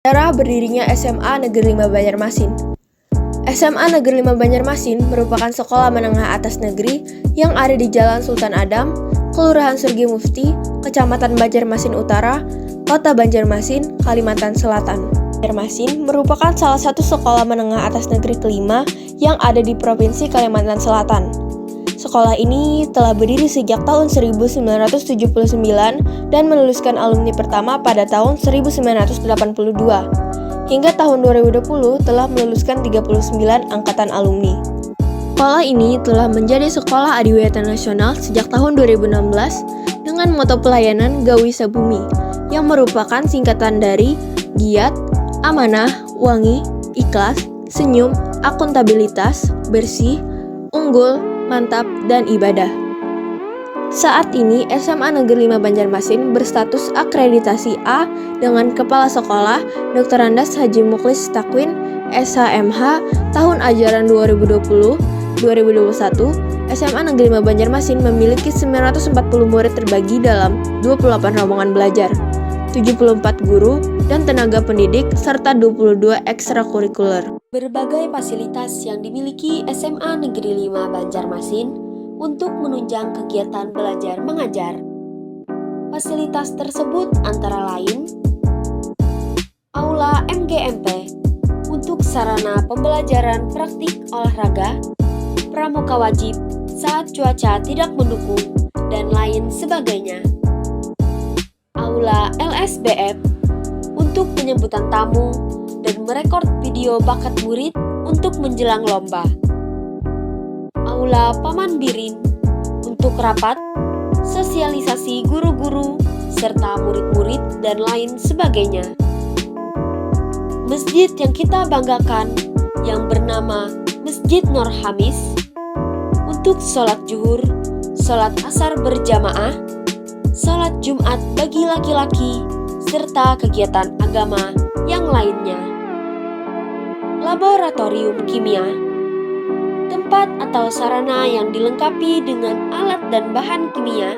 Sejarah berdirinya SMA Negeri 5 Banjarmasin. SMA Negeri 5 Banjarmasin merupakan sekolah menengah atas negeri yang ada di Jalan Sultan Adam, Kelurahan Surgi Mufti, Kecamatan Banjarmasin Utara, Kota Banjarmasin, Kalimantan Selatan. Banjarmasin merupakan salah satu sekolah menengah atas negeri kelima yang ada di Provinsi Kalimantan Selatan. Sekolah ini telah berdiri sejak tahun 1979 dan meluluskan alumni pertama pada tahun 1982. Hingga tahun 2020 telah meluluskan 39 angkatan alumni. Sekolah ini telah menjadi sekolah adiwiyata nasional sejak tahun 2016 dengan moto pelayanan Gawisa Bumi yang merupakan singkatan dari Giat, Amanah, Wangi, Ikhlas, Senyum, Akuntabilitas, Bersih, Unggul, Mantap, dan Ibadah. Saat ini SMA Negeri 5 Banjarmasin berstatus akreditasi A dengan Kepala Sekolah Dr. Andas Haji Mukhlis Takwin, SHMH, tahun ajaran 2020-2021. SMA Negeri 5 Banjarmasin memiliki 940 murid terbagi dalam 28 rombongan belajar, 74 guru dan tenaga pendidik, serta 22 ekstrakurikuler. Berbagai fasilitas yang dimiliki SMA Negeri 5 Banjarmasin untuk menunjang kegiatan belajar mengajar. Fasilitas tersebut antara lain Aula MGMP untuk sarana pembelajaran praktik olahraga, pramuka wajib saat cuaca tidak mendukung, dan lain sebagainya. Aula LSBF untuk penyambutan tamu dan merekod video bakat murid untuk menjelang lomba. Aula Paman Birin untuk rapat, sosialisasi guru-guru, serta murid-murid dan lain sebagainya. Masjid yang kita banggakan yang bernama Masjid Nur Hamis untuk sholat zuhur, sholat asar berjamaah, sholat Jumat bagi laki-laki, serta kegiatan agama yang lainnya. Laboratorium kimia, tempat atau sarana yang dilengkapi dengan alat dan bahan kimia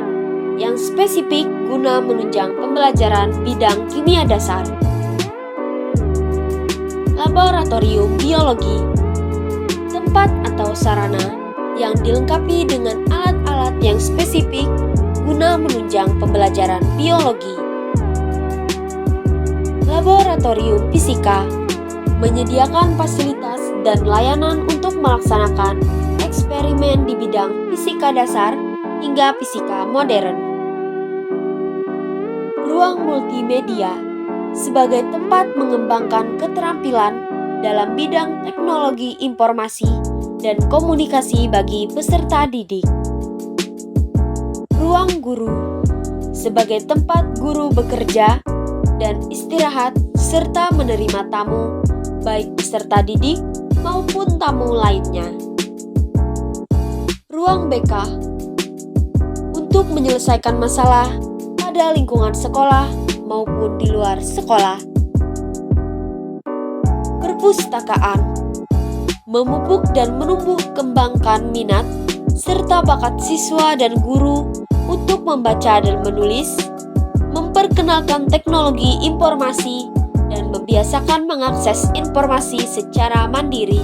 yang spesifik guna menunjang pembelajaran bidang kimia dasar. Laboratorium biologi, tempat atau sarana yang dilengkapi dengan alat-alat yang spesifik guna menunjang pembelajaran biologi. Laboratorium fisika menyediakan fasilitas dan layanan untuk melaksanakan eksperimen di bidang fisika dasar hingga fisika modern. Ruang multimedia sebagai tempat mengembangkan keterampilan dalam bidang teknologi informasi dan komunikasi bagi peserta didik. Ruang guru sebagai tempat guru bekerja dan istirahat serta menerima tamu, baik peserta didik maupun tamu lainnya. Ruang BK untuk menyelesaikan masalah pada lingkungan sekolah maupun di luar sekolah. Perpustakaan memupuk dan menumbuh kembangkan minat serta bakat siswa dan guru untuk membaca dan menulis, memperkenalkan teknologi informasi, dan membiasakan mengakses informasi secara mandiri.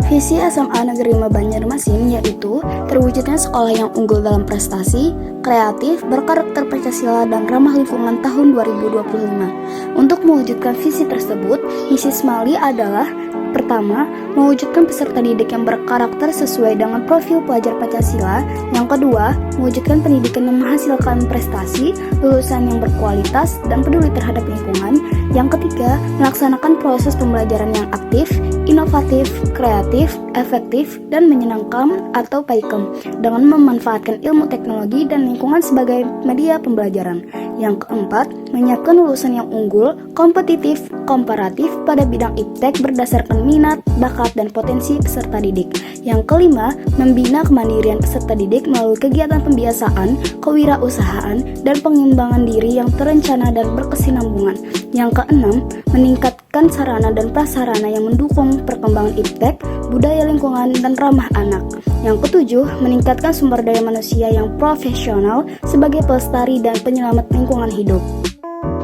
Visi SMA Negeri 5 Banjarmasin yaitu terwujudnya sekolah yang unggul dalam prestasi, kreatif, berkarakter Pancasila, dan ramah lingkungan tahun 2025. Untuk mewujudkan visi tersebut, misi SMALI adalah: pertama, mewujudkan peserta didik yang berkarakter sesuai dengan profil pelajar Pancasila. Yang kedua, mewujudkan pendidikan yang menghasilkan prestasi, lulusan yang berkualitas dan peduli terhadap lingkungan. Yang ketiga, melaksanakan proses pembelajaran yang aktif, inovatif, kreatif, efektif, dan menyenangkan atau PAIKEM dengan memanfaatkan ilmu teknologi dan lingkungan sebagai media pembelajaran. Yang keempat, menyiapkan lulusan yang unggul, kompetitif, komparatif pada bidang iptek berdasarkan minat, bakat, dan potensi peserta didik. Yang kelima, membina kemandirian peserta didik melalui kegiatan pembiasaan, kewirausahaan, dan pengembangan diri yang terencana dan berkesinambungan. Yang keenam, meningkatkan sarana dan prasarana yang mendukung perkembangan iptek, budaya lingkungan, dan ramah anak. Yang ketujuh, meningkatkan sumber daya manusia yang profesional sebagai pelestari dan penyelamat lingkungan hidup.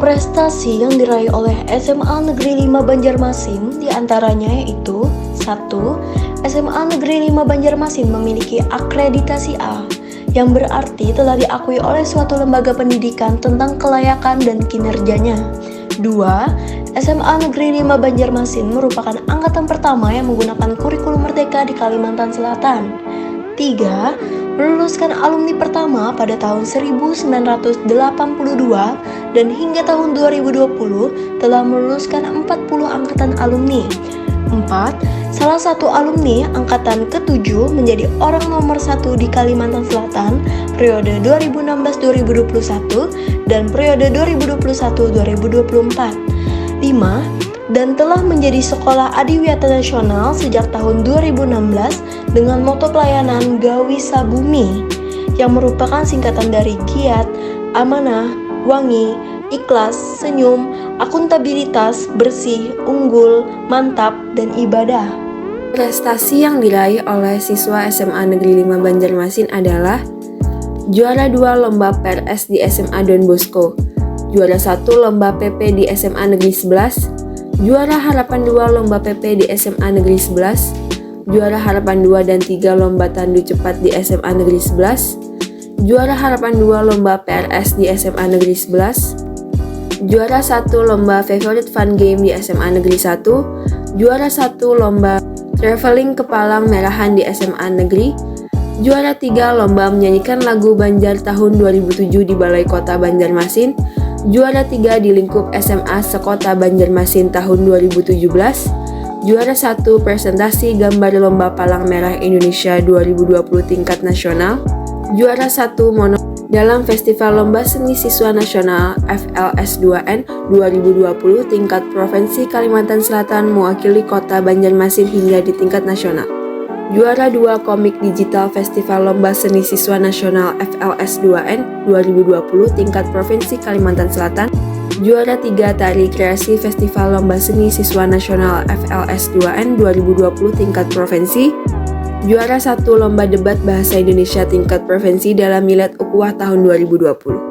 Prestasi yang diraih oleh SMA Negeri 5 Banjarmasin diantaranya yaitu 1. SMA Negeri 5 Banjarmasin memiliki akreditasi A, yang berarti telah diakui oleh suatu lembaga pendidikan tentang kelayakan dan kinerjanya. 2. SMA Negeri 5 Banjarmasin merupakan angkatan pertama yang menggunakan kurikulum merdeka di Kalimantan Selatan. 3. Meluluskan alumni pertama pada tahun 1982 dan hingga tahun 2020 telah meluluskan 40 angkatan alumni. 4. Salah satu alumni angkatan ke-7 menjadi orang nomor 1 di Kalimantan Selatan periode 2016-2021 dan periode 2021-2024. 5. Dan telah menjadi sekolah adiwiyata nasional sejak tahun 2016 dengan moto pelayanan Gawisa Bumi yang merupakan singkatan dari giat, amanah, wangi, ikhlas, senyum, akuntabilitas, bersih, unggul, mantap, dan ibadah. Prestasi yang diraih oleh siswa SMA Negeri 5 Banjarmasin adalah juara 2 lomba PRS di SMA Don Bosco, juara 1 lomba PP di SMA Negeri 11, juara harapan 2 lomba PP di SMA Negeri 11, juara harapan 2 dan 3 lomba tandu cepat di SMA Negeri 11, juara harapan 2 lomba PRS di SMA Negeri 11, juara 1 lomba favorite fun game di SMA Negeri 1, juara 1 lomba traveling ke Palang Merahan di SMA Negeri, juara 3 lomba menyanyikan lagu Banjar tahun 2007 di Balai Kota Banjarmasin, juara 3 di lingkup SMA Sekota Banjarmasin tahun 2017, juara 1 presentasi gambar lomba Palang Merah Indonesia 2020 tingkat nasional, juara 1 mono dalam Festival Lomba Seni Siswa Nasional FLS2N 2020 tingkat Provinsi Kalimantan Selatan mewakili Kota Banjarmasin hingga di tingkat nasional. Juara 2 komik digital Festival Lomba Seni Siswa Nasional FLS2N 2020 tingkat Provinsi Kalimantan Selatan. Juara 3 tari kreasi Festival Lomba Seni Siswa Nasional FLS2N 2020 tingkat Provinsi. Juara 1 Lomba Debat Bahasa Indonesia tingkat Provinsi dalam Milad Ukhuwah tahun 2020.